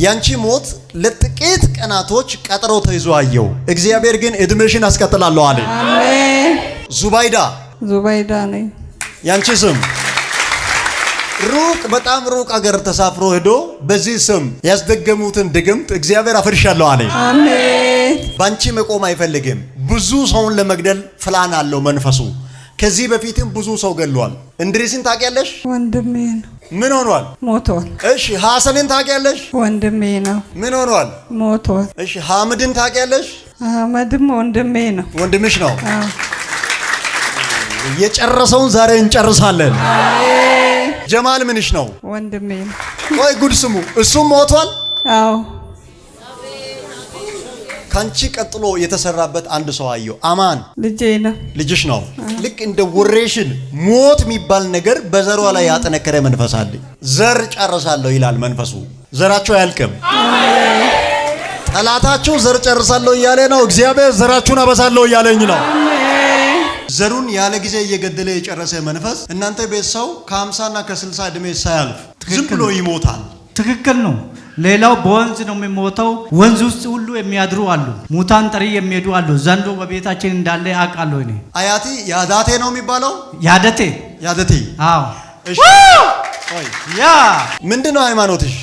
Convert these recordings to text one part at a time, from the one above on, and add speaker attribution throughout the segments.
Speaker 1: ያንቺ ሞት ለጥቂት ቀናቶች ቀጠሮ ተይዞ አየው። እግዚአብሔር ግን እድሜሽን አስቀጥላለሁ አለ።
Speaker 2: አሜን።
Speaker 1: ዙባይዳ ነኝ። ያንቺ ስም ሩቅ በጣም ሩቅ አገር ተሳፍሮ ሄዶ በዚህ ስም ያስደገሙትን ድግምት እግዚአብሔር አፈርሻለሁ አለ።
Speaker 2: አሜን።
Speaker 1: ባንቺ መቆም አይፈልግም። ብዙ ሰውን ለመግደል ፕላን አለው መንፈሱ። ከዚህ በፊትም ብዙ ሰው ገድሏል። እንድሪስን ታውቂያለሽ?
Speaker 2: ወንድሜ ነው።
Speaker 1: ምን ሆኗል?
Speaker 2: ሞቷል።
Speaker 1: እሺ ሐሰንን ታውቂያለሽ?
Speaker 2: ወንድሜ ነው።
Speaker 1: ምን ሆኗል?
Speaker 2: ሞቷል።
Speaker 1: እሺ ሐመድን ታውቂያለሽ?
Speaker 2: አህመድም ወንድሜ ነው።
Speaker 1: ወንድምሽ ነው። የጨረሰውን ዛሬ እንጨርሳለን። ጀማል ምንሽ ነው?
Speaker 2: ወንድሜ ነው።
Speaker 1: ወይ ጉድ ስሙ። እሱም ሞቷል።
Speaker 2: አዎ።
Speaker 1: ካንቺ ቀጥሎ የተሰራበት አንድ ሰው አየው። አማን
Speaker 2: ልጄ ነው።
Speaker 1: ልጅሽ ነው። ልክ እንደ ወሬሽን ሞት የሚባል ነገር በዘሯ ላይ ያጠነከረ መንፈስ አለ። ዘር ጨርሳለሁ ይላል መንፈሱ። ዘራቸው አያልቅም። ጠላታችሁ ዘር ጨርሳለሁ እያለ ነው። እግዚአብሔር ዘራችሁን አበዛለሁ እያለኝ ነው። ዘሩን ያለ ጊዜ እየገደለ የጨረሰ መንፈስ እናንተ ቤት ሰው ከ50 እና ከ60 እድሜ ሳያልፍ ዝም ብሎ ይሞታል።
Speaker 3: ትክክል ነው። ሌላው በወንዝ ነው የሚሞተው። ወንዝ ውስጥ ሁሉ የሚያድሩ አሉ። ሙታን ጠሪ የሚሄዱ አሉ። ዘንዶ በቤታችን እንዳለ አውቃለሁ እኔ።
Speaker 1: አያቲ ያዳቴ ነው የሚባለው።
Speaker 3: ያደቴ። አዎ።
Speaker 1: እሺ
Speaker 3: ያ
Speaker 1: ምንድነው ሃይማኖትሽ?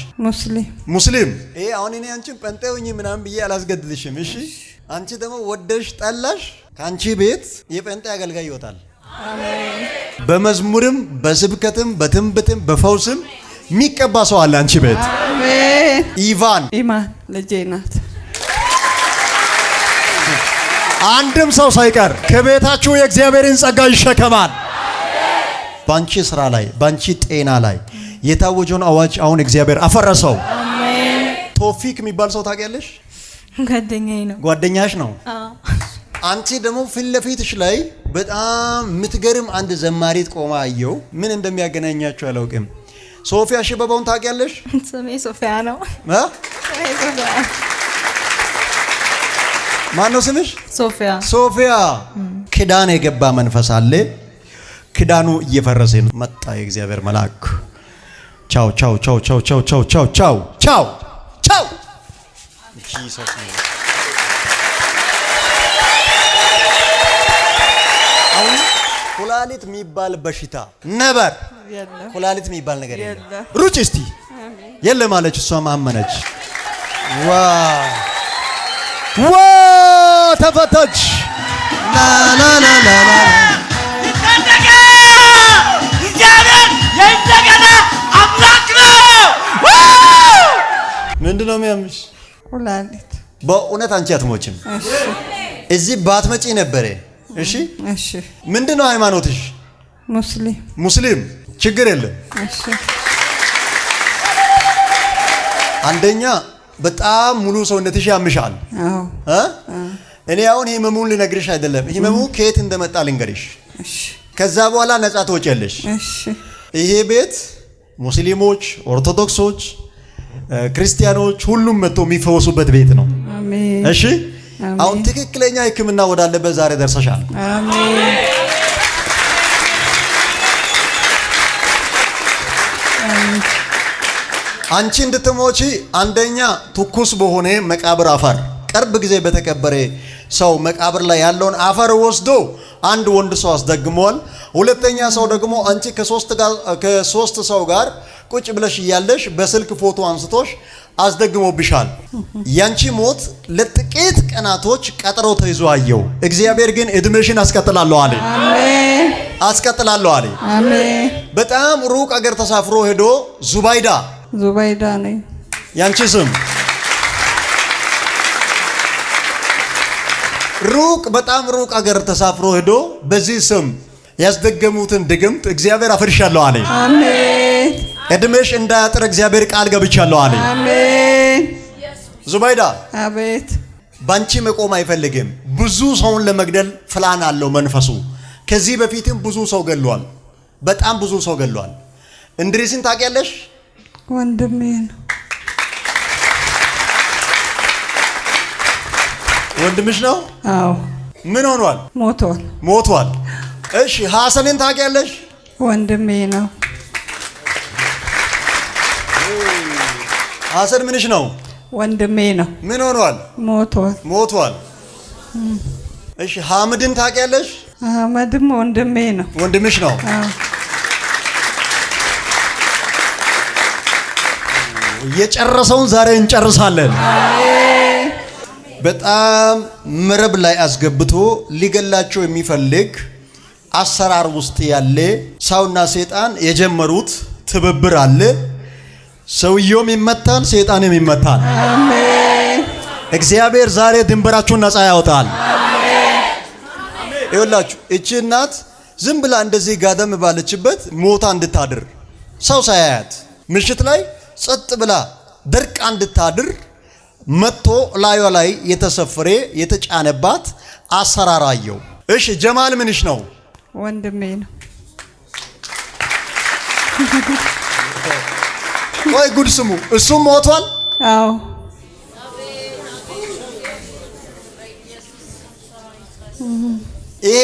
Speaker 2: ሙስሊም።
Speaker 1: ይሄ አሁን እኔ አንቺን ጴንጤውኝ ምናምን ብዬ አላስገድልሽም። እሺ አንቺ ደግሞ ወደሽ ጠላሽ ካንቺ ቤት የጴንጤ አገልጋይ ይወጣል።
Speaker 2: አሜን።
Speaker 1: በመዝሙርም በስብከትም በትንብትም በፈውስም የሚቀባ ሰው አለ አንቺ ቤት።
Speaker 2: አሜን።
Speaker 1: ኢማን
Speaker 2: ልጄ ናት።
Speaker 1: አንድም ሰው ሳይቀር ከቤታችሁ የእግዚአብሔርን ጸጋ ይሸከማል። ባንቺ ስራ ላይ ባንቺ ጤና ላይ የታወጀውን አዋጅ አሁን እግዚአብሔር አፈረሰው።
Speaker 2: አሜን።
Speaker 1: ቶፊክ የሚባል ሰው ታውቂያለሽ?
Speaker 4: ጓደኛዬ ነው።
Speaker 1: ጓደኛሽ ነው?
Speaker 4: አዎ።
Speaker 1: አንቺ ደግሞ ፊት ለፊትሽ ላይ በጣም የምትገርም አንድ ዘማሪት ቆማ አየው። ምን እንደሚያገናኛችሁ አላውቅም። ሶፊያ ሽበባውን ታውቂያለሽ?
Speaker 4: ስሜ ሶፊያ ነው።
Speaker 1: ማን ነው ስምሽ? ሶፊያ። ክዳን የገባ መንፈስ አለ። ክዳኑ እየፈረሰ ነው። መጣ የእግዚአብሔር መልአክ። ቻው ቻው ቻው ቻው ቻው ቻው ቻው ቻው ቻው ቻው። ጂሰስ ኔም። አሁን ኩላሊት የሚባል በሽታ ነበር። ኩላሊት የሚባል ነገር የለም። ሩጭ እስቲ የለም አለች። እሷ ማመነች። ዋ ተፈተች። ላ ላ ላ ላ ላ ምንድነው የሚያምሽ?
Speaker 2: ኩላሊት።
Speaker 1: በእውነት አንቺ አትሞችም።
Speaker 2: እሺ
Speaker 1: እዚህ ባትመጪ ነበር። እሺ
Speaker 2: እሺ።
Speaker 1: ምንድነው ሃይማኖትሽ? ሙስሊም። ችግር የለም።
Speaker 2: እሺ።
Speaker 1: አንደኛ በጣም ሙሉ ሰውነትሽ ያምሻል።
Speaker 2: አዎ።
Speaker 1: እኔ አሁን ህመሙን ልነግርሽ አይደለም። ህመሙ ከየት እንደመጣ ልንገርሽ።
Speaker 2: እሺ።
Speaker 1: ከዛ በኋላ ነፃ ትወጪያለሽ።
Speaker 2: እሺ።
Speaker 1: ይሄ ቤት ሙስሊሞች፣ ኦርቶዶክሶች፣ ክርስቲያኖች ሁሉም መጥቶ የሚፈወሱበት ቤት ነው።
Speaker 2: አሜን።
Speaker 1: እሺ አሁን ትክክለኛ ሕክምና ወዳለበት ዛሬ ደርሰሻል።
Speaker 2: አሜን።
Speaker 1: አንቺ እንድትሞቺ አንደኛ ትኩስ በሆነ መቃብር አፈር ቅርብ ጊዜ በተቀበረ ሰው መቃብር ላይ ያለውን አፈር ወስዶ አንድ ወንድ ሰው አስደግሟል። ሁለተኛ ሰው ደግሞ አንቺ ከሶስት ሰው ጋር ቁጭ ብለሽ እያለሽ በስልክ ፎቶ አንስቶሽ አስደግሞብሻል። ያንቺ ሞት ለጥቂት ቀናቶች ቀጠሮ ተይዞ አየው። እግዚአብሔር ግን እድሜሽን አስቀጥላለሁ አለ።
Speaker 2: አሜን።
Speaker 1: አስቀጥላለሁ አለ።
Speaker 2: አሜን።
Speaker 1: በጣም ሩቅ አገር ተሳፍሮ ሄዶ ዙባይዳ
Speaker 2: ነኝ።
Speaker 1: ያንቺ ስም በጣም ሩቅ አገር ተሳፍሮ ሄዶ በዚህ ስም ያስደገሙትን ድግምት እግዚአብሔር አፈርሻለሁ አለ።
Speaker 2: አሜን።
Speaker 1: እድሜሽ እንዳያጥር እግዚአብሔር ቃል ገብቻለሁ አለ።
Speaker 2: አሜን።
Speaker 1: ዙባይዳ
Speaker 2: አቤት።
Speaker 1: ባንቺ መቆም አይፈልግም። ብዙ ሰውን ለመግደል ፕላን አለው መንፈሱ። ከዚህ በፊትም ብዙ ሰው ገድሏል። በጣም ብዙ ሰው ገድሏል። እንድሪስን ታውቂያለሽ?
Speaker 2: ወንድሜ ነው።
Speaker 1: ወንድምሽ ነው?
Speaker 2: አዎ።
Speaker 1: ምን ሆኗል?
Speaker 2: ሞቷል።
Speaker 1: እሺ ሐሰንን ታውቂያለሽ?
Speaker 2: ወንድሜ ነው።
Speaker 1: አሰር ምንሽ ነው?
Speaker 2: ወንድሜ ነው።
Speaker 1: ምን ሆኗል?
Speaker 2: ሞቷል።
Speaker 1: እሺ ሐመድን ታውቂያለሽ?
Speaker 2: አህመድም ወንድሜ ነው።
Speaker 1: ወንድምሽ ነው? የጨረሰውን ዛሬ እንጨርሳለን። በጣም መረብ ላይ አስገብቶ ሊገላቸው የሚፈልግ አሰራር ውስጥ ያለ ሰውና ሰይጣን የጀመሩት ትብብር አለ። ሰውየውም ይመታል፣ ሰይጣንም ይመታል። አሜን። እግዚአብሔር ዛሬ ድንበራችሁን ነፃ ያወጣል። አሜን። ይኸውላችሁ እቺ እናት ዝም ብላ እንደዚህ ጋደም ባለችበት ሞታ እንድታድር ሰው ሳያያት ምሽት ላይ ጸጥ ብላ ደርቃ እንድታድር መጥቶ ላዩ ላይ የተሰፈረ የተጫነባት አሰራራየው። እሺ ጀማል ምንሽ ነው?
Speaker 2: ወንድሜ ነው።
Speaker 1: ወይ ጉድ ስሙ። እሱም ሞቷል?
Speaker 2: አዎ።
Speaker 1: ይሄ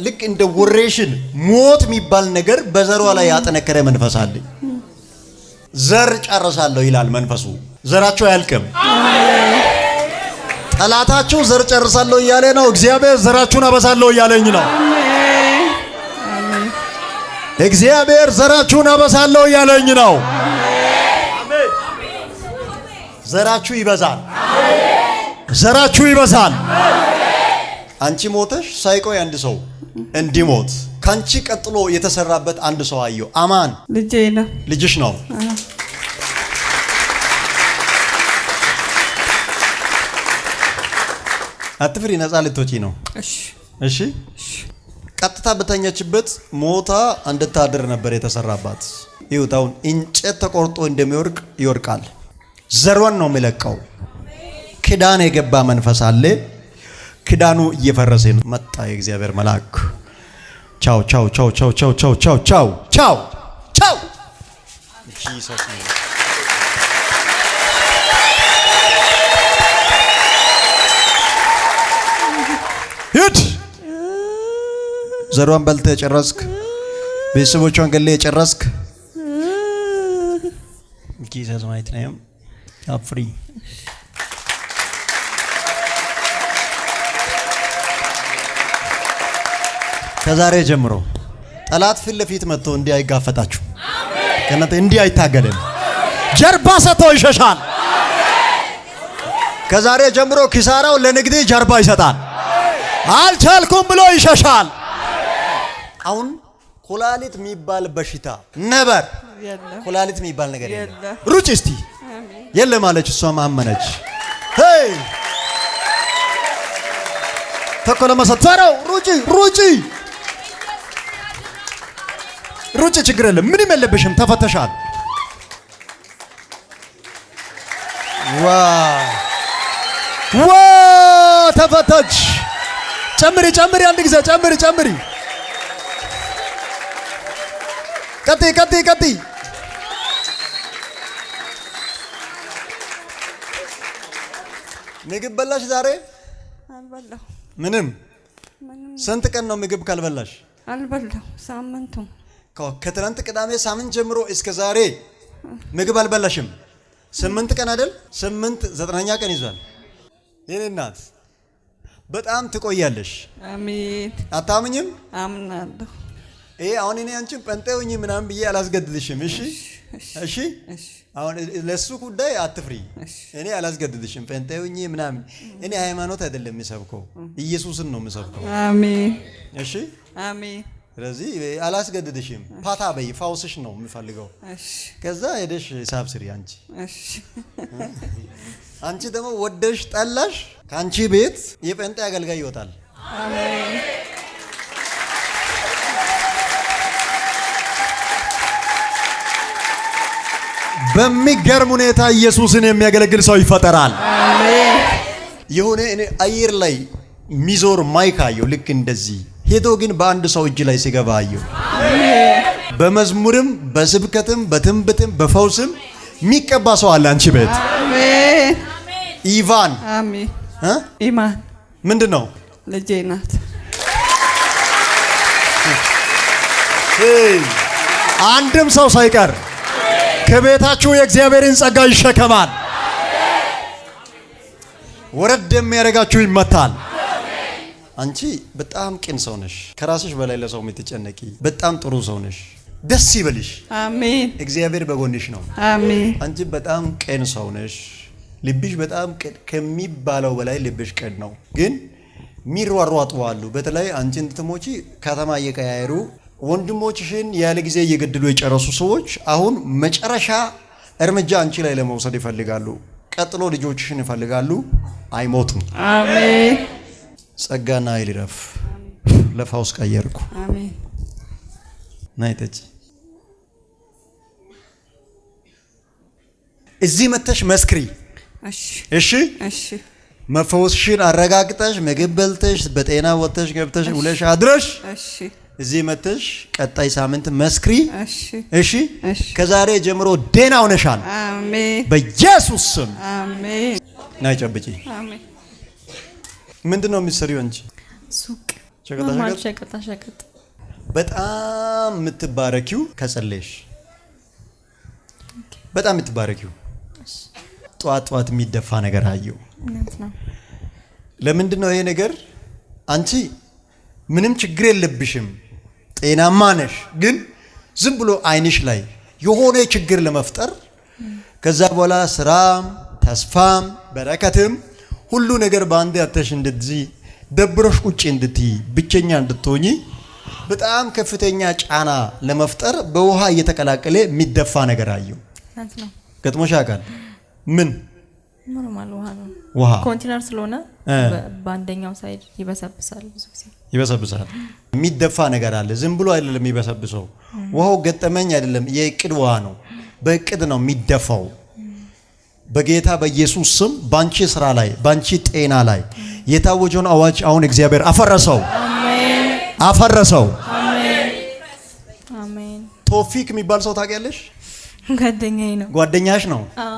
Speaker 1: ልክ እንደ ወሬሽን ሞት የሚባል ነገር በዘሯ ላይ ያጠነከረ መንፈስ አለ። ዘር ጨርሳለሁ ይላል መንፈሱ። ዘራቸው አያልቅም። ጠላታችሁ ዘር ጨርሳለሁ እያለ ነው። እግዚአብሔር ዘራችሁን አበዛለሁ እያለኝ ነው። እግዚአብሔር ዘራችሁን አበዛለሁ እያለኝ ነው። ዘራችሁ ይበዛል። ዘራችሁ ይበዛል። አንቺ ሞተሽ ሳይቆይ አንድ ሰው እንዲሞት ካንቺ ቀጥሎ የተሰራበት አንድ ሰው አየው። አማን
Speaker 2: ልጄ ነው።
Speaker 1: ልጅሽ ነው። አትፍሪ፣ ነፃ ልትወጪ ነው። እሺ ቀጥታ በተኛችበት ሞታ እንድታድር ነበር የተሰራባት። ይውጣውን እንጨት ተቆርጦ እንደሚወርቅ ይወርቃል። ዘሯን ነው የሚለቀው። ክዳን የገባ መንፈስ አለ። ክዳኑ እየፈረሰ ነው። መጣ የእግዚአብሔር መልአክ። ቻው ቻው ቻው ቻው ቻው ቻው ቻው ቻው ቻው ቻው ጂሰስ ኔም ሂድ። ዘሯን በልተህ ጨረስክ። ቤተሰቦቿን ገለህ የጨረስክ። ጂሰስ ማይት ኔም አፍሪ። ከዛሬ ጀምሮ ጠላት ፊት ለፊት መጥቶ እንዲህ አይጋፈጣችሁ። ከእናንተ እንዲህ አይታገለም። ጀርባ ሰጥቶ ይሸሻል። ከዛሬ ጀምሮ ኪሳራው ለንግድ ጀርባ ይሰጣል። አልቻልኩም ብሎ ይሸሻል። አሁን ኩላሊት የሚባል በሽታ ነበር። ኩላሊት የሚባል ነገር የለም። ሩጭ እስቲ የለም አለች። እሷ ማመነች። ሄይ ተኮለመሰተረው ሩጪ ሩጪ ሩጭ ችግር የለም። ምንም የለብሽም። ተፈተሻል። ዋ ተፈተች። ጨምሪ ጨምሪ፣ አንድ ጊዜ ጨምሪ ጨምሪ። ቀጥይ ቀጥይ ቀጥይ። ምግብ በላሽ ዛሬ?
Speaker 2: አልበላሁ።
Speaker 1: ምንም? ስንት ቀን ነው ምግብ ካልበላሽ?
Speaker 2: አልበላሁ። ሳምንቱ
Speaker 1: ከትናንት ቅዳሜ ሳምንት ጀምሮ እስከ ዛሬ ምግብ አልበላሽም። 8 ቀን አይደል? 8 9ኛ ቀን ይዟል። የኔ እናት በጣም ትቆያለሽ።
Speaker 2: አሜን።
Speaker 1: አታምኝም?
Speaker 2: አምናለሁ።
Speaker 1: ይሄ አሁን እኔ አንቺን ጴንጤውኝ ምናምን ብዬ አላስገድድሽም። እሺ እሺ። አሁን ለሱ ጉዳይ አትፍሪ። እኔ አላስገድድሽም። ጴንጤውኝ ምናምን እኔ ሃይማኖት አይደለም የምሰብከው፣ ኢየሱስን ነው የምሰብከው።
Speaker 2: አሜን።
Speaker 1: እሺ
Speaker 2: አሜን።
Speaker 1: ስለዚህ አላስገድድሽም። ፓታ በይ፣ ፋውስሽ ነው የምፈልገው። ከዛ ሄደሽ ሂሳብ ስሪ አንቺ። አንቺ ደግሞ ወደሽ ጠላሽ ከአንቺ ቤት የጴንጤ አገልጋይ ይወጣል።
Speaker 2: አሜን።
Speaker 1: በሚገርም ሁኔታ ኢየሱስን የሚያገለግል ሰው ይፈጠራል።
Speaker 2: አሜን።
Speaker 1: የሆነ እኔ አየር ላይ ሚዞር ማይክ አየሁ። ልክ እንደዚህ ሄዶ ግን በአንድ ሰው እጅ ላይ ሲገባ አየሁ። በመዝሙርም በስብከትም በትንቢትም በፈውስም የሚቀባ ሰው አለ አንቺ ቤት።
Speaker 2: አሜን።
Speaker 1: ኢቫን
Speaker 2: አሜን። ኢማን
Speaker 1: ምንድን ነው?
Speaker 2: ልጄ ናት።
Speaker 1: አንድም ሰው ሳይቀር ከቤታችሁ የእግዚአብሔርን ጸጋ ይሸከማል። ወረድ የሚያደርጋችሁ ይመታል። አንቺ በጣም ቅን ሰው ነሽ። ከራስሽ በላይ ለሰው የምትጨነቂ በጣም ጥሩ ሰው ነሽ። ደስ ይበልሽ።
Speaker 2: አሜን።
Speaker 1: እግዚአብሔር በጎንሽ ነው።
Speaker 2: አሜን።
Speaker 1: አንቺ በጣም ቅን ሰው ነሽ። ልብሽ በጣም ከሚባለው በላይ ልብሽ ቅን ነው። ግን ሚሯሯጡ አሉ። በተለይ አንቺ እንድትሞቺ ከተማ እየቀያየሩ ወንድሞችሽን ያለ ጊዜ እየገደሉ የጨረሱ ሰዎች አሁን መጨረሻ እርምጃ አንቺ ላይ ለመውሰድ ይፈልጋሉ። ቀጥሎ ልጆችሽን ይፈልጋሉ። አይሞቱም።
Speaker 2: አሜን።
Speaker 1: ጸጋና ኃይል ይረፍ። ለፋውስ ቀየርኩ።
Speaker 2: አሜን።
Speaker 1: ናይተች እዚህ መተሽ መስክሪ።
Speaker 2: እሺ
Speaker 1: እሺ
Speaker 2: እሺ።
Speaker 1: መፈወስሽን አረጋግጠሽ ምግብ በልተሽ በጤና ወጥተሽ ገብተሽ ውለሽ አድረሽ
Speaker 2: እሺ።
Speaker 1: እዚህ መተሽ ቀጣይ ሳምንት መስክሪ።
Speaker 2: እሺ
Speaker 1: እሺ።
Speaker 2: እሺ።
Speaker 1: ከዛሬ ጀምሮ ደህና ሆነሻል።
Speaker 2: አሜን።
Speaker 1: በኢየሱስ ስም
Speaker 2: አሜን።
Speaker 1: ናይ ጨብጪ።
Speaker 2: አሜን።
Speaker 1: ምንድነው የምትሰሪው አንቺ?
Speaker 4: ሱቅ
Speaker 1: ሸቀጣ
Speaker 4: ኖርማል
Speaker 1: ሸቀጥ።
Speaker 4: ሸቀጣ ሸቀጥ።
Speaker 1: በጣም የምትባረኪው ከጸለይሽ በጣም የምትባረኪው ጧት ጧት የሚደፋ ነገር አየው።
Speaker 4: እውነት ነው።
Speaker 1: ለምንድን ነው ይሄ ነገር? አንቺ ምንም ችግር የለብሽም፣ ጤናማ ነሽ። ግን ዝም ብሎ አይንሽ ላይ የሆነ ችግር ለመፍጠር ከዛ በኋላ ስራም ተስፋም በረከትም ሁሉ ነገር በአንድ ያተሽ እንድትይ ደብረሽ ቁጭ እንድትይ ብቸኛ እንድትሆኚ በጣም ከፍተኛ ጫና ለመፍጠር በውሃ እየተቀላቀለ የሚደፋ ነገር አየው።
Speaker 4: እውነት ነው።
Speaker 1: ገጥሞሽ ያውቃል? ምን
Speaker 4: ኖርማል ውሃ ነው።
Speaker 1: ውሃ
Speaker 4: ኮንቲነር ስለሆነ በአንደኛው ሳይድ ይበሰብሳል። ብዙ ጊዜ
Speaker 1: ይበሰብሳል። የሚደፋ ነገር አለ። ዝም ብሎ አይደለም የሚበሰብሰው። ውሃው ገጠመኝ አይደለም፣ የእቅድ ውሃ ነው። በእቅድ ነው የሚደፋው። በጌታ በኢየሱስ ስም ባንቺ ስራ ላይ ባንቺ ጤና ላይ የታወጀውን አዋጅ አሁን እግዚአብሔር አፈረሰው።
Speaker 4: አሜን።
Speaker 1: አፈረሰው።
Speaker 4: አሜን። አሜን።
Speaker 1: ቶፊክ የሚባል ሰው ታውቂያለሽ?
Speaker 4: ጓደኛዬ ነው።
Speaker 1: ጓደኛሽ ነው?
Speaker 4: አዎ።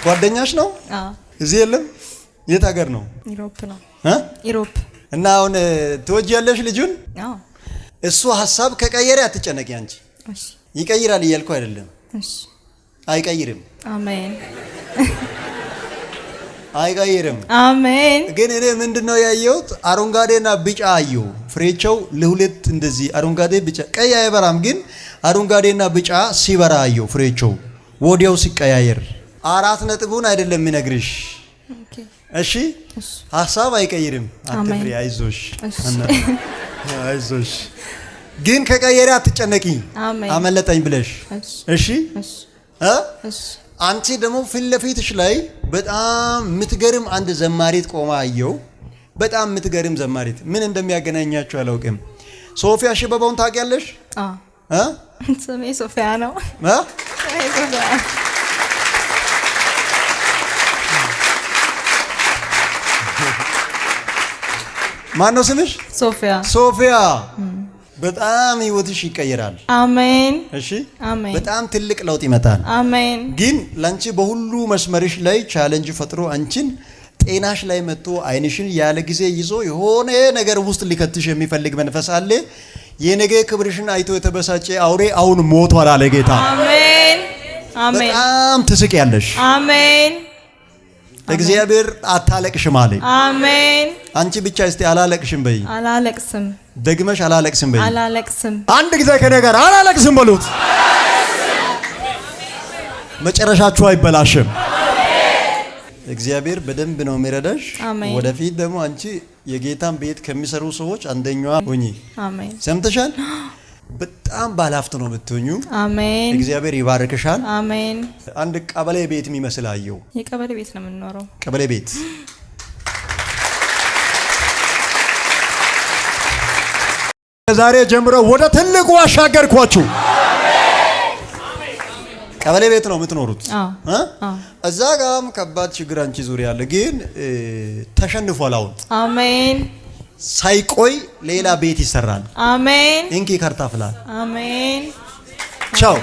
Speaker 1: ጓደኛሽ ነው?
Speaker 4: አዎ።
Speaker 1: እዚህ የለም? የት ሀገር ነው?
Speaker 4: ኢሮፕ ነው።
Speaker 1: እ?
Speaker 4: ኢሮፕ።
Speaker 1: እና አሁን ትወጂያለሽ ልጁን?
Speaker 4: አዎ።
Speaker 1: እሱ ሀሳብ ከቀየረ አትጨነቂ አንቺ።
Speaker 4: እሺ።
Speaker 1: ይቀይራል እያልኩ አይደለም።
Speaker 4: እሺ።
Speaker 1: አይቀይርም።
Speaker 4: አሜን።
Speaker 1: አይቀይርም።
Speaker 4: አሜን።
Speaker 1: ግን እኔ ምንድነው ያየሁት? አረንጓዴና ቢጫ አየሁ። ፍሬቸው ለሁለት እንደዚህ አረንጓዴ ቢጫ፣ ቀይ አይበራም፣ ግን አረንጓዴና ቢጫ ሲበራ አየሁ። ፍሬቸው ወዲያው ሲቀያየር 4 ነጥቡን አይደለም የሚነግርሽ።
Speaker 4: ኦኬ።
Speaker 1: እሺ። ሀሳብ አይቀይርም። አትፍሪ፣ አይዞሽ፣ አይዞሽ። ግን ከቀየረ አትጨነቂ።
Speaker 4: አሜን።
Speaker 1: አመለጠኝ ብለሽ እሺ።
Speaker 4: እሺ። እሺ።
Speaker 1: አንቺ ደግሞ ፊት ለፊትሽ ላይ በጣም የምትገርም አንድ ዘማሪት ቆማ አየው። በጣም የምትገርም ዘማሪት። ምን እንደሚያገናኛችሁ አላውቅም። ሶፊያ ሽበባውን ታውቂያለሽ?
Speaker 4: አዎ። ስሜ ሶፊያ ነው። ስሜ ሶፊያ።
Speaker 1: ማን ነው ስምሽ?
Speaker 4: ሶፊያ።
Speaker 1: ሶፊያ። በጣም ህይወትሽ ይቀየራል።
Speaker 4: አሜን።
Speaker 1: እሺ።
Speaker 4: አሜን።
Speaker 1: በጣም ትልቅ ለውጥ ይመጣል።
Speaker 4: አሜን።
Speaker 1: ግን ላንቺ በሁሉ መስመርሽ ላይ ቻሌንጅ ፈጥሮ አንቺን ጤናሽ ላይ መጥቶ አይንሽን ያለ ጊዜ ይዞ የሆነ ነገር ውስጥ ሊከትሽ የሚፈልግ መንፈስ አለ። የነገ ክብርሽን አይቶ የተበሳጨ አውሬ አሁን ሞቷል አለ ጌታ።
Speaker 4: አሜን። አሜን።
Speaker 1: በጣም ትስቂያለሽ።
Speaker 4: አሜን።
Speaker 1: እግዚአብሔር አታለቅሽም አለ።
Speaker 4: አሜን።
Speaker 1: አንቺ ብቻ እስቲ አላለቅሽም በይ።
Speaker 4: አላለቅስም።
Speaker 1: ደግመሽ አላለቅስም በይ።
Speaker 4: አላለቅስም።
Speaker 1: አንድ ጊዜ ከኔ ጋር አላለቅስም በሉት። መጨረሻችሁ አይበላሽም። እግዚአብሔር በደንብ ነው የሚረዳሽ።
Speaker 4: አሜን።
Speaker 1: ወደፊት ደግሞ አንቺ የጌታን ቤት ከሚሰሩ ሰዎች አንደኛዋ ሁኚ።
Speaker 4: አሜን።
Speaker 1: ሰምተሻል? በጣም ባለሀብት ነው የምትሆኙ።
Speaker 4: አሜን።
Speaker 1: እግዚአብሔር ይባርክሻል።
Speaker 4: አሜን።
Speaker 1: አንድ ቀበሌ ቤት የሚመስል አየው።
Speaker 4: የቀበሌ ቤት ነው የምንኖረው።
Speaker 1: ቀበሌ ቤት ከዛሬ ጀምሮ ወደ ትልቁ አሻገርኳችሁ። ቀበሌ ቤት ነው የምትኖሩት። እዛ ጋም ከባድ ችግር አንቺ ዙሪያ አለ፣ ግን ተሸንፏል። አሁን
Speaker 4: አሜን።
Speaker 1: ሳይቆይ ሌላ ቤት ይሰራል።
Speaker 4: አሜን።
Speaker 1: እንኪ ካርታ ፍላል።
Speaker 4: አሜን።
Speaker 1: ቻው።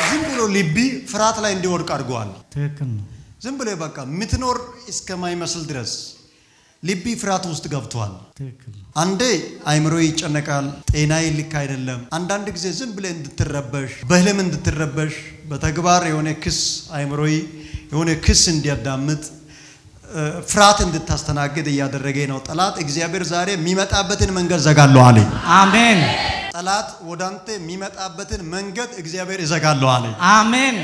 Speaker 1: ዝም ብሎ ልቢ ፍርሃት ላይ እንዲወድቅ አድርገዋል።
Speaker 3: ትክክል ነው።
Speaker 1: ዝም ብሎ በቃ የምትኖር እስከማይመስል ድረስ ልቢ ፍርሃት ውስጥ ገብቷል። አንዴ አይምሮዬ ይጨነቃል፣ ጤናዬ ልክ አይደለም። አንዳንድ ጊዜ ዝም ብለህ እንድትረበሽ፣ በህልም እንድትረበሽ፣ በተግባር የሆነ ክስ አይምሮዬ የሆነ ክስ እንዲያዳምጥ ፍርሃት እንድታስተናግድ እያደረገ ነው ጠላት። እግዚአብሔር ዛሬ የሚመጣበትን መንገድ ዘጋለሁ አለ።
Speaker 3: አሜን።
Speaker 1: ጠላት ወዳንተ የሚመጣበትን መንገድ እግዚአብሔር ይዘጋለሁ አለ።
Speaker 3: አሜን።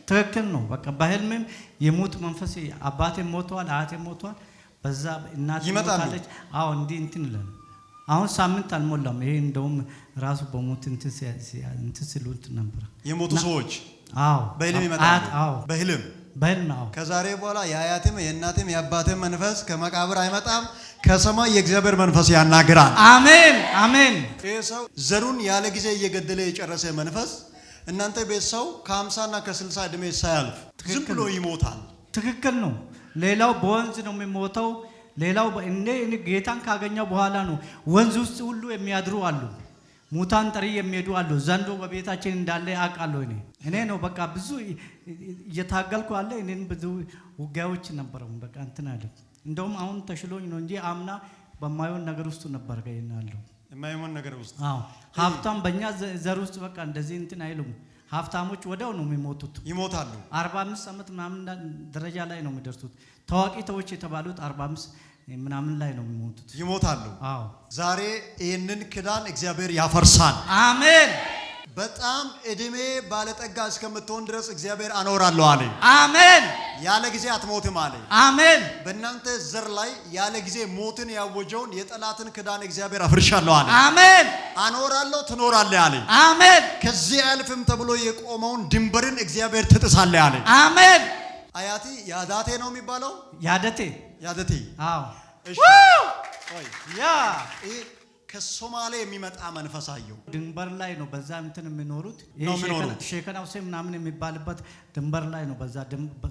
Speaker 3: ትክክል ነው። በቃ በህልምም የሞት መንፈስ አባቴ ሞቷል፣ አያቴ ሞቷል፣ በዛ እናቴ ሞታለች። አዎ እንዲህ እንትን ይላል። አሁን ሳምንት አልሞላም። ይሄ እንደውም ራሱ በሞት እንትን ሲሉት ነበር
Speaker 1: የሞቱ ሰዎች።
Speaker 3: አዎ
Speaker 1: በህልም ይመጣሉ።
Speaker 3: አዎ
Speaker 1: በህልም
Speaker 3: ነው።
Speaker 1: ከዛሬ በኋላ የአያቴም የእናቴም የአባቴም መንፈስ ከመቃብር አይመጣም። ከሰማይ የእግዚአብሔር መንፈስ ያናግራል።
Speaker 3: አሜን አሜን።
Speaker 1: ይህ ሰው ዘሩን ያለ ጊዜ እየገደለ የጨረሰ መንፈስ እናንተ ቤት ሰው ከ50 እና ከ60 እድሜ ሳያልፍ ዝም ብሎ ይሞታል።
Speaker 3: ትክክል ነው። ሌላው በወንዝ ነው የሚሞተው። ሌላው እኔ ጌታን ካገኘው በኋላ ነው። ወንዝ ውስጥ ሁሉ የሚያድሩ አሉ። ሙታን ጠሪ የሚሄዱ አሉ። ዘንዶ በቤታችን እንዳለ ያውቃለሁ። እኔ ነው በቃ ብዙ እየታገልኩ አለ። እኔን ብዙ ውጊያዎች ነበረው። በቃ እንትን አለ። እንደውም አሁን ተሽሎኝ ነው እንጂ አምና በማይሆን ነገር ውስጥ ነበር ያለው።
Speaker 1: የማይሆን ነገር ውስጥ
Speaker 3: አዎ። ሀብታም በእኛ ዘር ውስጥ በቃ እንደዚህ እንትን አይሉም። ሀብታሞች ወዲያው ነው የሚሞቱት።
Speaker 1: ይሞታሉ።
Speaker 3: 45 ዓመት ምናምን ደረጃ ላይ ነው የሚደርሱት። ታዋቂ ሰዎች የተባሉት 45 ምናምን ላይ ነው የሚሞቱት።
Speaker 1: ይሞታሉ።
Speaker 3: አዎ።
Speaker 1: ዛሬ ይህንን ክዳን እግዚአብሔር ያፈርሳል።
Speaker 3: አሜን።
Speaker 1: በጣም እድሜ ባለጠጋ እስከምትሆን ድረስ እግዚአብሔር አኖራለሁ አለ።
Speaker 3: አሜን።
Speaker 1: ያለ ጊዜ አትሞትም አለ።
Speaker 3: አሜን።
Speaker 1: በእናንተ ዘር ላይ ያለ ጊዜ ሞትን ያወጀውን የጠላትን ክዳን እግዚአብሔር አፍርሻለሁ አለ።
Speaker 3: አሜን።
Speaker 1: አኖራለሁ ትኖራለህ አለ።
Speaker 3: አሜን።
Speaker 1: ከዚህ አልፍም ተብሎ የቆመውን ድንበርን እግዚአብሔር ትጥሳለህ አለ።
Speaker 3: አሜን።
Speaker 1: አያቲ ያዳቴ ነው የሚባለው። ያደቴ
Speaker 3: አዎ።
Speaker 1: እሺ
Speaker 3: ያ
Speaker 1: ከሶማሌ የሚመጣ መንፈስ አየው።
Speaker 3: ድንበር ላይ ነው በዛ እንትን የሚኖሩት። ሼከናው ሰ ምናምን የሚባልበት ድንበር ላይ ነው። በዛ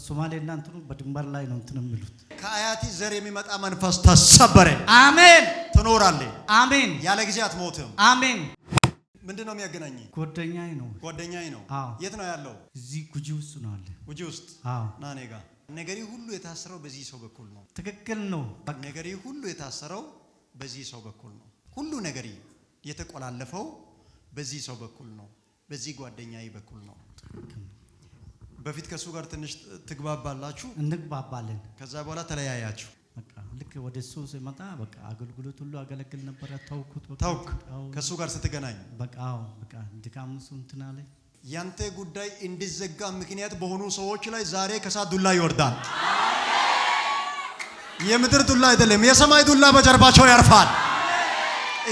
Speaker 3: ሶማሌና እንትኑ በድንበር ላይ ነው እንትን የሚሉት።
Speaker 1: ከአያቲ ዘር የሚመጣ መንፈስ ተሰበረ።
Speaker 3: አሜን።
Speaker 1: ትኖራለህ።
Speaker 3: አሜን።
Speaker 1: ያለ ጊዜ አትሞትም።
Speaker 3: አሜን።
Speaker 1: ምንድነው የሚያገናኝ?
Speaker 3: ጓደኛዬ ነው።
Speaker 1: የት ነው ያለው?
Speaker 3: እዚህ ጉጂ ውስጥ ነው አለ።
Speaker 1: ጉጂ ውስጥ?
Speaker 3: አዎ።
Speaker 1: ና እኔ ጋር። ነገሬ ሁሉ የታሰረው በዚህ ሰው በኩል ነው።
Speaker 3: ትክክል ነው።
Speaker 1: ነገሬ ሁሉ የታሰረው በዚህ ሰው በኩል ነው። ሁሉ ነገር የተቆላለፈው በዚህ ሰው በኩል ነው። በዚህ ጓደኛዬ በኩል ነው። በፊት ከሱ ጋር ትንሽ ትግባባላችሁ?
Speaker 3: እንግባባለን።
Speaker 1: ከዛ በኋላ ተለያያችሁ?
Speaker 3: በቃ ልክ ወደ እሱ ሲመጣ በቃ አገልግሎት ሁሉ አገለግል ነበር። ተውኩት። በቃ
Speaker 1: ተውክ? ከሱ ጋር ስትገናኝ?
Speaker 3: በቃ አዎ። በቃ ድካም እሱ እንትን አለ።
Speaker 1: ያንተ ጉዳይ እንዲዘጋ ምክንያት በሆኑ ሰዎች ላይ ዛሬ ከሳት ዱላ ይወርዳል። የምድር ዱላ አይደለም፣ የሰማይ ዱላ በጀርባቸው ያርፋል።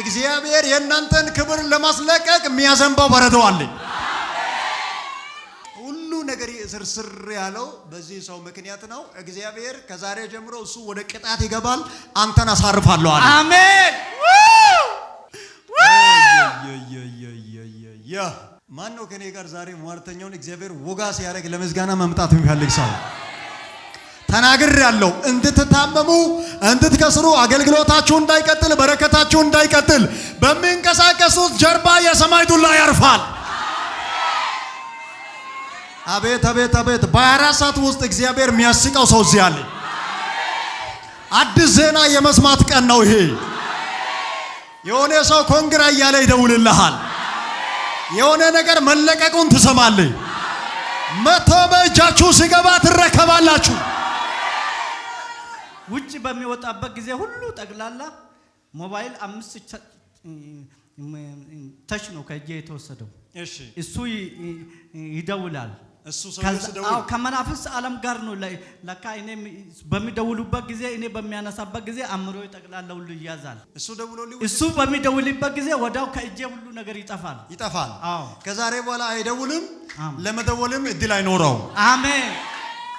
Speaker 1: እግዚአብሔር የእናንተን ክብር ለማስለቀቅ የሚያዘንባው በረዶ አለ። ሁሉ ነገር ስርስር ያለው በዚህ ሰው ምክንያት ነው። እግዚአብሔር ከዛሬ ጀምሮ እሱ ወደ ቅጣት ይገባል፣ አንተን አሳርፋለሁ አለ። አሜን። ማን ነው ከኔ ጋር ዛሬ ሟርተኛውን እግዚአብሔር ወጋ ሲያደርግ ለምስጋና መምጣት የሚፈልግ ሰው? ተናግር ያለው እንድትታመሙ እንድትከስሩ አገልግሎታችሁ እንዳይቀጥል በረከታችሁ እንዳይቀጥል በሚንቀሳቀሱት ጀርባ የሰማይ ዱላ ያርፋል። አቤት አቤት አቤት! በ24 ሰዓት ውስጥ እግዚአብሔር የሚያስቀው ሰው እዚህ አለ። አዲስ ዜና የመስማት ቀን ነው ይሄ። የሆነ ሰው ኮንግራ እያለ ይደውልልሃል። የሆነ ነገር መለቀቁን ትሰማለህ። መቶ በእጃችሁ ሲገባ ትረከባላችሁ።
Speaker 3: ውጭ በሚወጣበት ጊዜ ሁሉ ጠቅላላ ሞባይል 5 ተች ነው ከእጄ የተወሰደው።
Speaker 1: እሺ
Speaker 3: እሱ ይደውላል።
Speaker 1: እሱ ሰው ሲደውል
Speaker 3: ከመናፍስ ዓለም ጋር ነው ለካ እኔ በሚደውሉበት ጊዜ እኔ በሚያነሳበት ጊዜ አምሮዬ ጠቅላላ ሁሉ ይያዛል። እሱ በሚደውልበት ጊዜ ወዳው ከእጄ ሁሉ ነገር ይጠፋል።
Speaker 1: አዎ። ከዛሬ በኋላ አይደውልም፣ ለመደወልም እድል አይኖረው።
Speaker 3: አሜን።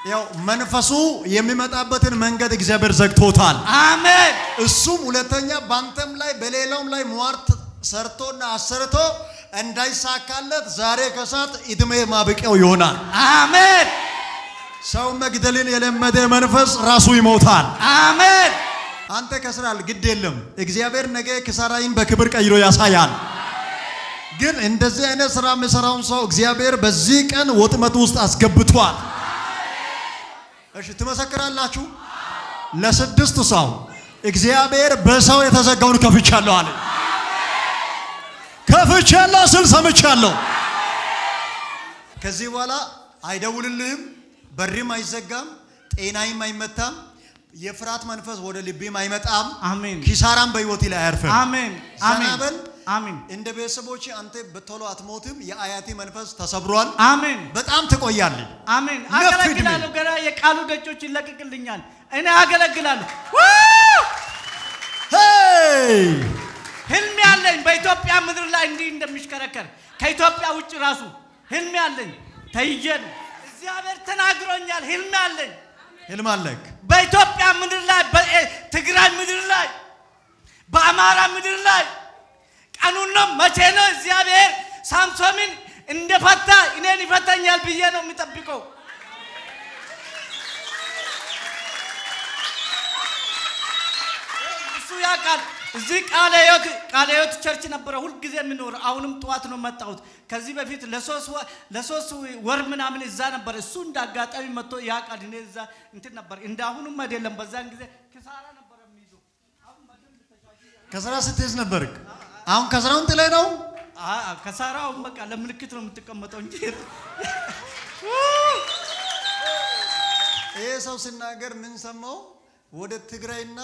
Speaker 1: ያው መንፈሱ የሚመጣበትን መንገድ እግዚአብሔር ዘግቶታል።
Speaker 3: አሜን።
Speaker 1: እሱም ሁለተኛ ባንተም ላይ በሌላውም ላይ ሟርት ሰርቶና አሰርቶ እንዳይሳካለት ዛሬ ከሳት እድሜ ማብቂያው ይሆናል።
Speaker 3: አሜን።
Speaker 1: ሰው መግደልን የለመደ መንፈስ ራሱ ይሞታል።
Speaker 3: አሜን።
Speaker 1: አንተ ከስራል ግድ የለም፣ እግዚአብሔር ነገ ክሳራይን በክብር ቀይሮ ያሳያል። ግን እንደዚህ አይነት ስራ የሚሰራውን ሰው እግዚአብሔር በዚህ ቀን ወጥመት ውስጥ አስገብቷል። እሺ ትመሰክራላችሁ? ለ6 ሰው እግዚአብሔር በሰው የተዘጋውን ከፍቻለሁ አለ። ከፍቻለሁ ስል ሰምቻለሁ። ከዚህ በኋላ አይደውልልህም፣ በሪም አይዘጋም፣ ጤናይም አይመታም፣ የፍርሃት መንፈስ ወደ ልቤም አይመጣም።
Speaker 3: አሜን።
Speaker 1: ኪሳራም በህይወቴ ላይ አያርፍም።
Speaker 3: አሜን።
Speaker 1: ዘናበል
Speaker 3: አሜን።
Speaker 1: እንደ ቤተሰቦቼ አንተ በቶሎ አትሞትም። የአያቴ መንፈስ ተሰብሯል።
Speaker 3: አሜን።
Speaker 1: በጣም ትቆያለህ።
Speaker 3: አሜን። አገለግላለሁ። ገና የቃሉ ደጆች ይለቀቅልኛል። እኔ አገለግላለሁ። ህልም ያለኝ በኢትዮጵያ ምድር ላይ እንዲህ እንደሚሽከረከር ከኢትዮጵያ ውጭ ራሱ ህልም ያለኝ ተይዤ ነው። እግዚአብሔር ተናግሮኛል። ህልም ያለኝ
Speaker 1: ህልም አለክ
Speaker 3: በኢትዮጵያ ምድር ላይ፣ በትግራይ ምድር ላይ፣ በአማራ ምድር ላይ ቀኑን ነው መቼ ነው እግዚአብሔር ሳምሶንን እንደፈታ እኔን ይፈታኛል ብዬ ነው የሚጠብቀው። እሱ ያውቃል። እዚህ ቃለ ሕይወት ቸርች ነበረ ሁሉ ጊዜ የሚኖር። አሁንም ጠዋት ነው መጣሁት። ከዚህ በፊት ለሶስት ወር ምናምን እዛ ነበር። እሱ እንዳጋጣሚ መጥቶ ያውቃል። እኔ እዛ እንትን ነበር። እንዳሁንም አይደለም። በዛን ጊዜ ከሳራ ነበር የሚይዘው። አሁን በደንብ ተሻሽሏል።
Speaker 1: ከስራ ስትይዝ ነበርክ። አሁን ከስራውን ጥለህ ነው?
Speaker 3: ከሳራው በቃ ለምልክት ነው የምትቀመጠው እንጂ
Speaker 1: ይሄ ሰው ሲናገር ምን ሰማው? ወደ ትግራይና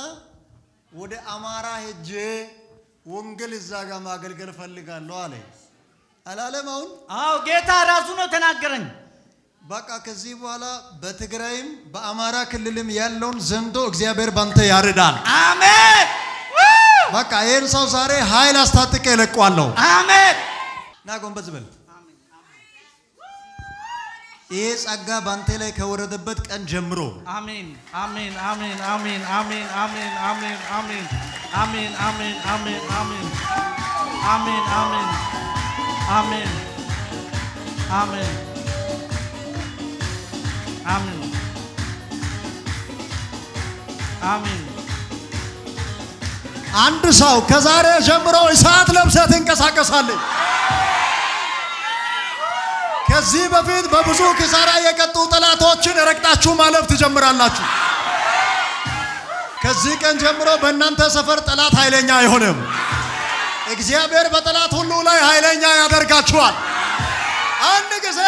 Speaker 1: ወደ አማራ ሄጄ ወንጌል እዛ ጋር ማገልገል ፈልጋለሁ አለ። አላለም? አዎ
Speaker 3: ጌታ ራሱ ነው ተናገረኝ።
Speaker 1: በቃ ከዚህ በኋላ በትግራይም በአማራ ክልልም ያለውን ዘንዶ እግዚአብሔር ባንተ ያርዳል።
Speaker 3: አሜን።
Speaker 1: በቃ ይሄን ሰው ዛሬ ኃይል አስታጥቄ እለቀዋለሁ።
Speaker 3: አሜን።
Speaker 1: ና ጎንበስ በል። ይሄ ጸጋ ባንተ ላይ ከወረደበት ቀን ጀምሮ
Speaker 3: አሜን አሜን አሜን አሜን አሜን አሜን አሜን አሜን አሜን አሜን አሜን አሜን አሜን አሜን አሜን አሜን አሜን አሜን።
Speaker 1: አንድ ሰው ከዛሬ ጀምሮ እሳት ለብሰህ ትንቀሳቀሳለህ። ከዚህ በፊት በብዙ ኪሳራ የቀጡ ጠላቶችን ረግጣችሁ ማለፍ ትጀምራላችሁ። ከዚህ ቀን ጀምሮ በእናንተ ሰፈር ጠላት ኃይለኛ አይሆንም። እግዚአብሔር በጠላት ሁሉ ላይ ኃይለኛ ያደርጋችኋል። አንድ ጊዜ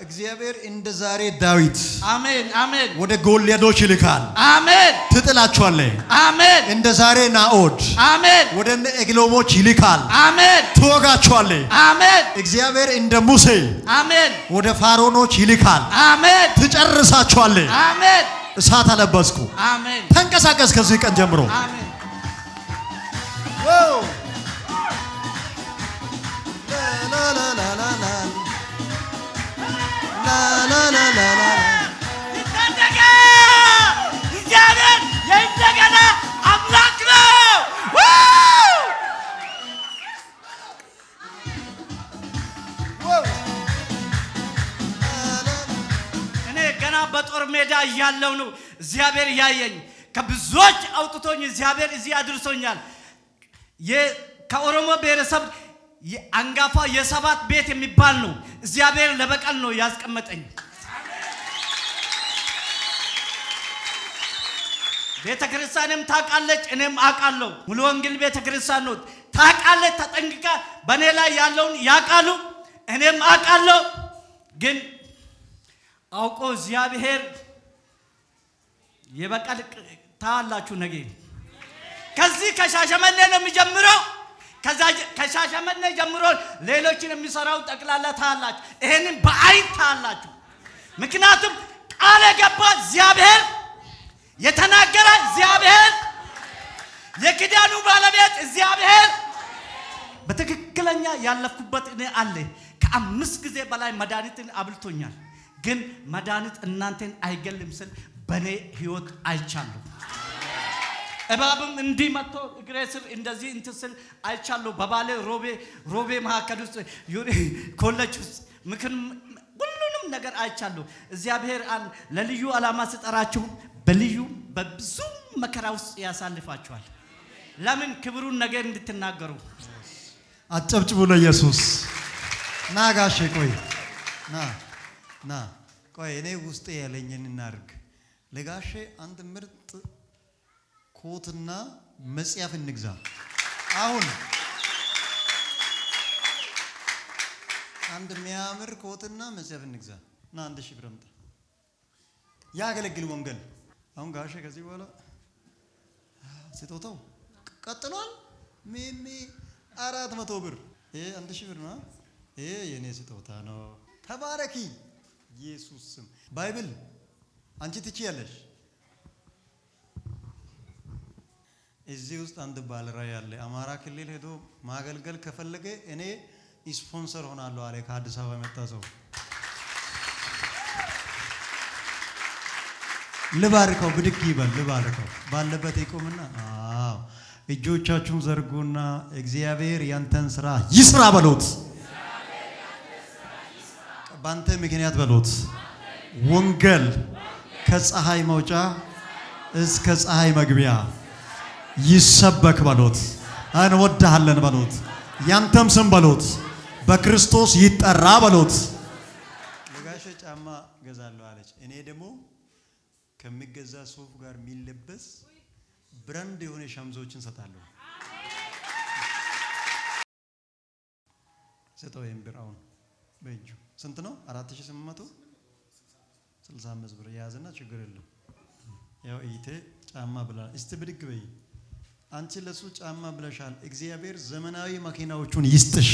Speaker 1: እግዚአብሔር እንደ ዛሬ ዳዊት
Speaker 3: አሜን አሜን
Speaker 1: ወደ ጎልያዶች ይልካል።
Speaker 3: አሜን።
Speaker 1: ትጥላችኋለህ።
Speaker 3: አሜን።
Speaker 1: እንደ ዛሬ ናኦድ
Speaker 3: አሜን
Speaker 1: ወደ ኤግሎሞች ይልካል።
Speaker 3: አሜን።
Speaker 1: ትወጋችኋለህ።
Speaker 3: አሜን።
Speaker 1: እግዚአብሔር እንደ ሙሴ
Speaker 3: አሜን ወደ
Speaker 1: ፋሮኖች ይልካል።
Speaker 3: አሜን።
Speaker 1: ትጨርሳችኋለህ።
Speaker 3: አሜን።
Speaker 1: እሳት አለበስኩ።
Speaker 3: አሜን።
Speaker 1: ተንቀሳቀስ ከዚህ ቀን ጀምሮ።
Speaker 3: አሜን። እግዚአብሔር የእንደገና አምላክ ነው። እኔ ገና በጦር ሜዳ እያለሁ ነው እግዚአብሔር ያየኝ። ከብዙዎች አውጥቶኝ እግዚአብሔር እዚህ አድርሶኛል። ከኦሮሞ ብሔረሰብ አንጋፋ የሰባት ቤት የሚባል ነው። እግዚአብሔር ለበቀል ነው ያስቀመጠኝ። ቤተክርስቲያንም ታውቃለች፣ እኔም አውቃለሁ። ሙሉ ወንጌል ቤተክርስቲያን ነው ታውቃለች። ተጠንቅቃ በእኔ ላይ ያለውን ያውቃሉ፣ እኔም አውቃለሁ። ግን አውቆ እግዚአብሔር የበቀል ታላችሁ ነገ ከዚህ ከሻሸመኔ ነው የሚጀምረው። ከሻሸመኔ ጀምሮ ሌሎችን የሚሰራው ጠቅላላ ታላችሁ፣ ይሄንን በአይን ታላችሁ። ምክንያቱም ቃል የገባ እግዚአብሔር የተናገረ እግዚአብሔር የኪዳኑ ባለቤት እግዚአብሔር በትክክለኛ ያለፍኩበት እኔ አለ። ከ5 ጊዜ በላይ መድኃኒትን አብልቶኛል። ግን መድኃኒት እናንተን አይገልም ስል በኔ ህይወት አይቻለሁ። እባብም እንዲህ መጥቶ እግሬ ስር እንደዚህ እንትን ስል አይቻለሁ። በባሌ ሮቤ መካከል ውስጥ ኮሌጅ ውስጥ ሁሉንም ነገር አይቻለሁ። እግዚአብሔር ለልዩ ዓላማ ስጠራችሁ በልዩ በብዙ መከራ ውስጥ ያሳልፋችኋል። ለምን? ክብሩን ነገር እንድትናገሩ።
Speaker 1: አጨብጭቡ ለኢየሱስ። ና ጋሼ ቆይ ና ቆይ እኔ ውስጤ ያለኝን እናድርግ። ለጋሼ አንድ ምርጥ ኮትና መጽሐፍ እንግዛ። አሁን አንድ የሚያምር ኮትና መጽሐፍ እንግዛ እና 1000 ብር አምጣ። ያገለግል ወንጌል። አሁን ጋሼ ከዚህ በኋላ ስጦታው ቀጥሏል። ሚሚ 400 ብር። ይሄ 1000 ብር ነው። ይሄ የኔ ስጦታ ነው። ተባረኪ። ኢየሱስ ስም። ባይብል አንቺ ትችያለሽ። እዚህ ውስጥ አንድ ባለራዕይ ያለ አማራ ክልል ሄዶ ማገልገል ከፈለገ እኔ ስፖንሰር ሆናለሁ አለ። ከአዲስ አበባ የመጣ ሰው ልባርከው፣ ብድግ ይበል። ልባርከው ባለበት ይቆምና፣ አዎ እጆቻችሁን ዘርጉና እግዚአብሔር ያንተን ስራ ይስራ በሉት። ባንተ ምክንያት በሉት። ወንጌል ከፀሐይ መውጫ እስከ ፀሐይ መግቢያ ይሰበክ በሉት። እንወድሃለን በሉት። ያንተም ስም በሉት በክርስቶስ ይጠራ በሉት። ለጋሼ ጫማ ገዛለሁ አለች። እኔ ደግሞ ከሚገዛ ሱፍ ጋር የሚለበስ ብራንድ የሆነ ሸምዞችን ሰጣለሁ። ሰጠው ብራውን በእጁ ስንት ነው? 4865 ብር ያዘና ችግር የለም። ያው እይቴ ጫማ ብላ እስቲ ብድግ በይ። አንቺ ለሱ ጫማ ብለሻል። እግዚአብሔር ዘመናዊ መኪናዎቹን ይስጥሽ።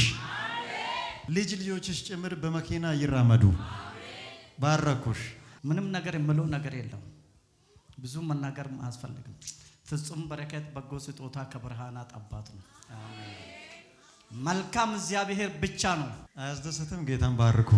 Speaker 1: ልጅ ልጆችሽ ጭምር በመኪና ይራመዱ። ባረኩሽ።
Speaker 3: ምንም ነገር የምለው ነገር የለም። ብዙ መናገር አያስፈልግም። ፍጹም በረከት በጎ ስጦታ ከብርሃናት አባት ነው። መልካም እግዚአብሔር ብቻ ነው።
Speaker 1: አያስደስትም? ጌታን ባርኩ።